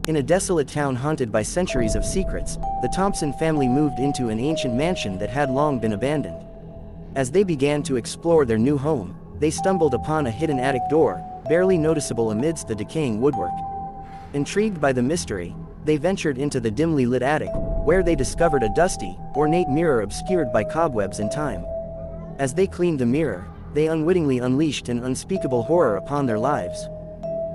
In a desolate town haunted by centuries of secrets, the Thompson family moved into an ancient mansion that had long been abandoned. As they began to explore their new home, they stumbled upon a hidden attic door, barely noticeable amidst the decaying woodwork. Intrigued by the mystery, they ventured into the dimly lit attic, where they discovered a dusty, ornate mirror obscured by cobwebs and time. As they cleaned the mirror, they unwittingly unleashed an unspeakable horror upon their lives.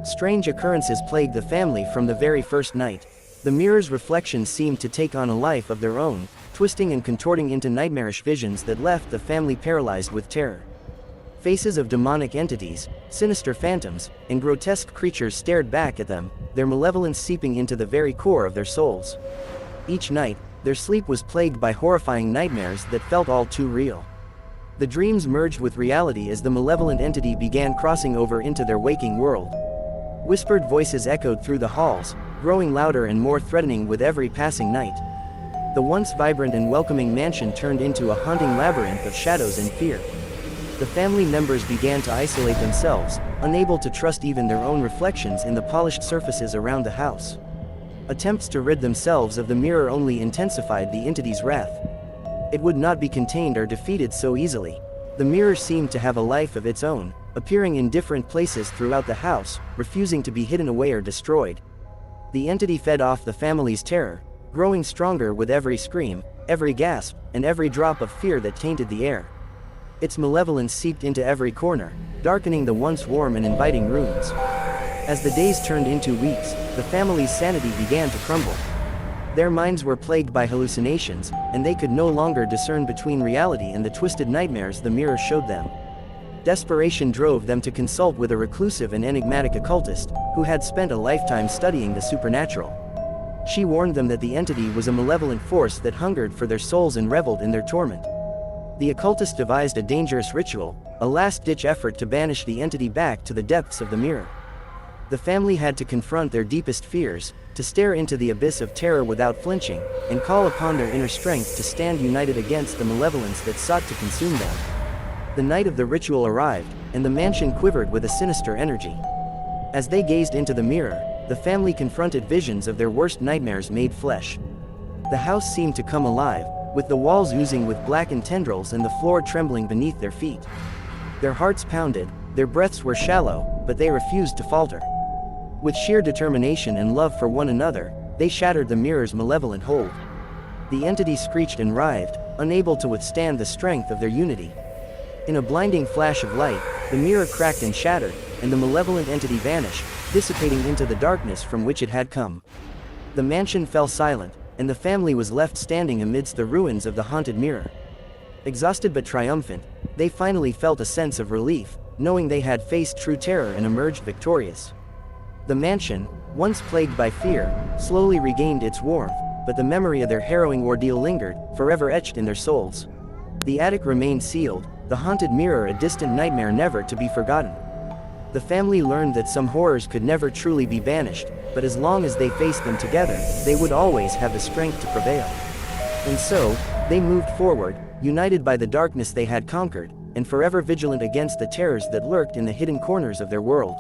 Strange occurrences plagued the family from the very first night. The mirror's reflections seemed to take on a life of their own, twisting and contorting into nightmarish visions that left the family paralyzed with terror. Faces of demonic entities, sinister phantoms, and grotesque creatures stared back at them, their malevolence seeping into the very core of their souls. Each night, their sleep was plagued by horrifying nightmares that felt all too real. The dreams merged with reality as the malevolent entity began crossing over into their waking world. Whispered voices echoed through the halls, growing louder and more threatening with every passing night. The once vibrant and welcoming mansion turned into a haunting labyrinth of shadows and fear. The family members began to isolate themselves, unable to trust even their own reflections in the polished surfaces around the house. Attempts to rid themselves of the mirror only intensified the entity's wrath. It would not be contained or defeated so easily. The mirror seemed to have a life of its own, appearing in different places throughout the house, refusing to be hidden away or destroyed. The entity fed off the family's terror, growing stronger with every scream, every gasp, and every drop of fear that tainted the air. Its malevolence seeped into every corner, darkening the once warm and inviting rooms. As the days turned into weeks, the family's sanity began to crumble. Their minds were plagued by hallucinations, and they could no longer discern between reality and the twisted nightmares the mirror showed them. Desperation drove them to consult with a reclusive and enigmatic occultist, who had spent a lifetime studying the supernatural. She warned them that the entity was a malevolent force that hungered for their souls and reveled in their torment. The occultist devised a dangerous ritual, a last-ditch effort to banish the entity back to the depths of the mirror. The family had to confront their deepest fears, to stare into the abyss of terror without flinching, and call upon their inner strength to stand united against the malevolence that sought to consume them. The night of the ritual arrived, and the mansion quivered with a sinister energy. As they gazed into the mirror, the family confronted visions of their worst nightmares made flesh. The house seemed to come alive, with the walls oozing with blackened tendrils and the floor trembling beneath their feet. Their hearts pounded, their breaths were shallow, but they refused to falter. With sheer determination and love for one another, they shattered the mirror's malevolent hold. The entity screeched and writhed, unable to withstand the strength of their unity. In a blinding flash of light, the mirror cracked and shattered, and the malevolent entity vanished, dissipating into the darkness from which it had come. The mansion fell silent, and the family was left standing amidst the ruins of the haunted mirror. Exhausted but triumphant, they finally felt a sense of relief, knowing they had faced true terror and emerged victorious. The mansion, once plagued by fear, slowly regained its warmth, but the memory of their harrowing ordeal lingered, forever etched in their souls. The attic remained sealed, the haunted mirror a distant nightmare never to be forgotten. The family learned that some horrors could never truly be banished, but as long as they faced them together, they would always have the strength to prevail. And so, they moved forward, united by the darkness they had conquered, and forever vigilant against the terrors that lurked in the hidden corners of their world.